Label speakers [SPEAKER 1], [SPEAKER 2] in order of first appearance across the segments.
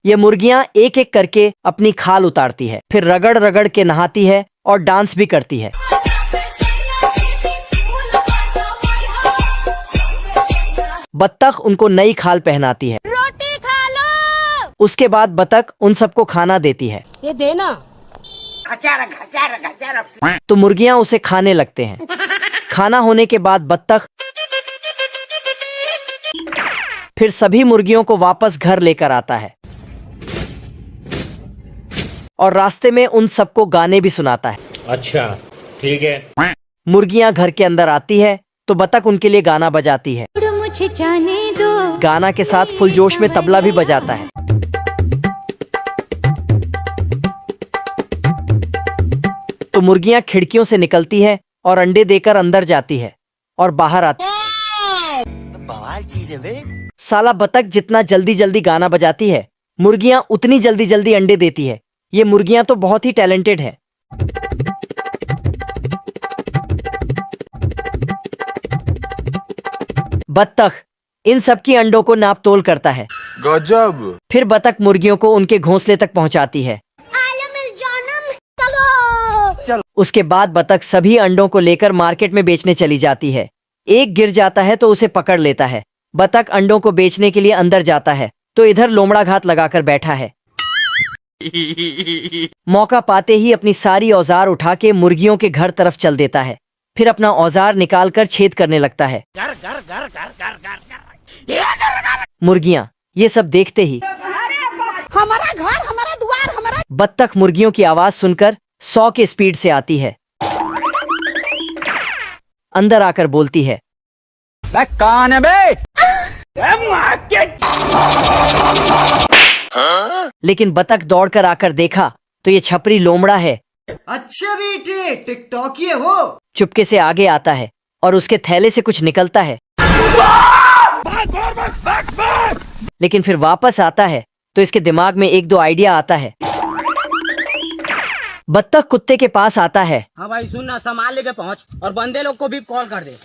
[SPEAKER 1] ये मुर्गियां एक एक करके अपनी खाल उतारती है, फिर रगड़ रगड़ के नहाती है और डांस भी करती है। बत्तख उनको नई खाल पहनाती है।
[SPEAKER 2] रोटी खा लो।
[SPEAKER 1] उसके बाद बत्तख उन सबको खाना देती है।
[SPEAKER 2] ये देना।
[SPEAKER 1] तो मुर्गियां उसे खाने लगते हैं। खाना होने के बाद बत्तख फिर सभी मुर्गियों को वापस घर लेकर आता है और रास्ते में उन सबको गाने भी सुनाता है।
[SPEAKER 3] अच्छा, ठीक है।
[SPEAKER 1] मुर्गियां घर के अंदर आती है तो बत्तख उनके लिए गाना बजाती है।
[SPEAKER 2] मुझे जाने दो।
[SPEAKER 1] गाना के साथ फुल जोश में तबला भी बजाता है। तो मुर्गियां खिड़कियों से निकलती है और अंडे देकर अंदर जाती है और बाहर आती है। बवाल चीज है बे। साला बत्तख जितना जल्दी जल्दी गाना बजाती है, मुर्गियां उतनी जल्दी जल्दी अंडे देती है। ये मुर्गियां तो बहुत ही टैलेंटेड है। बत्तख इन सब की अंडों को नाप तोल करता है।
[SPEAKER 4] गजब।
[SPEAKER 1] फिर बत्तख मुर्गियों को उनके घोंसले तक पहुंचाती है।
[SPEAKER 2] चलो।
[SPEAKER 1] उसके बाद बत्तख सभी अंडों को लेकर मार्केट में बेचने चली जाती है। एक गिर जाता है तो उसे पकड़ लेता है। बत्तख अंडों को बेचने के लिए अंदर जाता है तो इधर लोमड़ा घात लगाकर बैठा है। मौका पाते ही अपनी सारी औजार उठा के मुर्गियों के घर तरफ चल देता है। फिर अपना औजार निकालकर छेद करने लगता है। मुर्गियां ये सब देखते ही
[SPEAKER 2] हमारा घर, हमारा द्वार, हमारा।
[SPEAKER 1] बत्तख मुर्गियों की आवाज सुनकर 100 के स्पीड से आती है। अंदर आकर बोलती है,
[SPEAKER 5] कौन है बे?
[SPEAKER 1] लेकिन बत्तख दौड़कर आकर देखा तो ये छपरी लोमड़ा है।
[SPEAKER 6] अच्छा बेटे, टिकटॉकी हो।
[SPEAKER 1] चुपके से आगे आता है और उसके थैले से कुछ निकलता है। लेकिन फिर वापस आता है तो इसके दिमाग में एक दो आइडिया आता है। बत्तख कुत्ते के पास आता है।
[SPEAKER 5] हाँ भाई सुन ना, सामान लेके पहुँच और बंदे लोग को भी कॉल कर दे।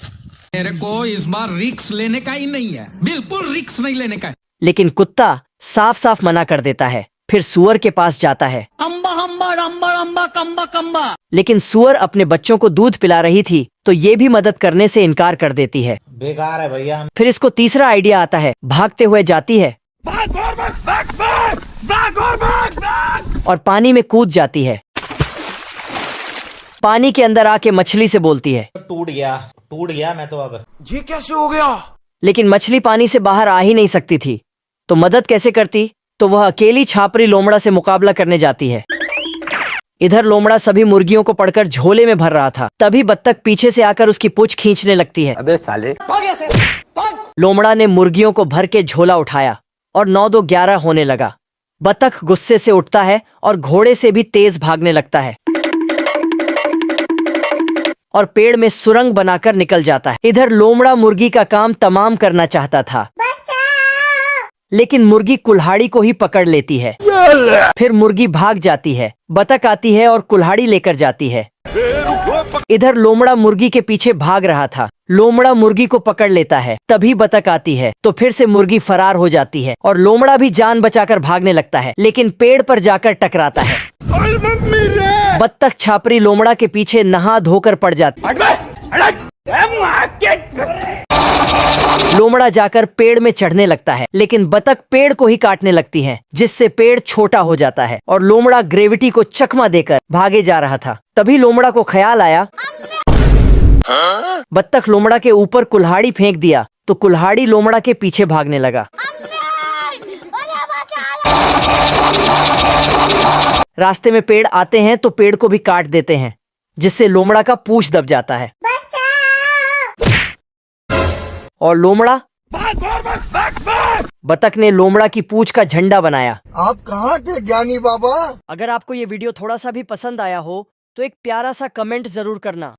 [SPEAKER 7] मेरे को इस बार रिक्स लेने का ही नहीं है, बिल्कुल रिक्स नहीं लेने का।
[SPEAKER 1] लेकिन कुत्ता साफ साफ मना कर देता है। फिर सुअर के पास जाता है।
[SPEAKER 5] अम्बा अम्बा अम्बा अम्बा कम्बा कम्बा।
[SPEAKER 1] लेकिन सुअर अपने बच्चों को दूध पिला रही थी तो ये भी मदद करने से इनकार कर देती है।
[SPEAKER 3] बेकार है भैया।
[SPEAKER 1] फिर इसको तीसरा आइडिया आता है। भागते हुए जाती है और पानी में कूद जाती है। पानी के अंदर आके मछली से बोलती है,
[SPEAKER 3] टूट गया मैं तो अब।
[SPEAKER 6] ये कैसे हो गया?
[SPEAKER 1] लेकिन मछली पानी से बाहर आ ही नहीं सकती थी तो मदद कैसे करती। तो वह अकेली छापरी लोमड़ा से मुकाबला करने जाती है। इधर लोमड़ा सभी मुर्गियों को पकड़कर झोले में भर रहा था। तभी बत्तख पीछे से आकर उसकी पूंछ खींचने लगती है।
[SPEAKER 4] अबे साले।
[SPEAKER 1] लोमड़ा ने मुर्गियों को भर के झोला उठाया और 9-2-11 होने लगा। बत्तख गुस्से से उठता है और घोड़े से भी तेज भागने लगता है और पेड़ में सुरंग बनाकर निकल जाता है। इधर लोमड़ा मुर्गी का काम तमाम करना चाहता था, लेकिन मुर्गी कुल्हाड़ी को ही पकड़ लेती है। फिर मुर्गी भाग जाती है। बत्तख आती है और कुल्हाड़ी लेकर जाती है। इधर लोमड़ा मुर्गी के पीछे भाग रहा था। लोमड़ा मुर्गी को पकड़ लेता है। तभी बत्तख आती है तो फिर से मुर्गी फरार हो जाती है और लोमड़ा भी जान बचाकर भागने लगता है, लेकिन पेड़ पर जाकर टकराता है। बत्तख छापरी लोमड़ा के पीछे नहा धोकर पड़ जाती है। लोमड़ा जाकर पेड़ में चढ़ने लगता है, लेकिन बत्तख पेड़ को ही काटने लगती है, जिससे पेड़ छोटा हो जाता है और लोमड़ा ग्रेविटी को चकमा देकर भागे जा रहा था। तभी लोमड़ा को ख्याल आया। बत्तख लोमड़ा के ऊपर कुल्हाड़ी फेंक दिया तो कुल्हाड़ी लोमड़ा के पीछे भागने लगा। रास्ते में पेड़ आते हैं तो पेड़ को भी काट देते हैं, जिससे लोमड़ा का पूंछ दब जाता है और लोमड़ा बत्तख ने लोमड़ा की पूंछ का झंडा बनाया।
[SPEAKER 6] आप कहाँ थे ज्ञानी बाबा?
[SPEAKER 1] अगर आपको ये वीडियो थोड़ा सा भी पसंद आया हो तो एक प्यारा सा कमेंट जरूर करना।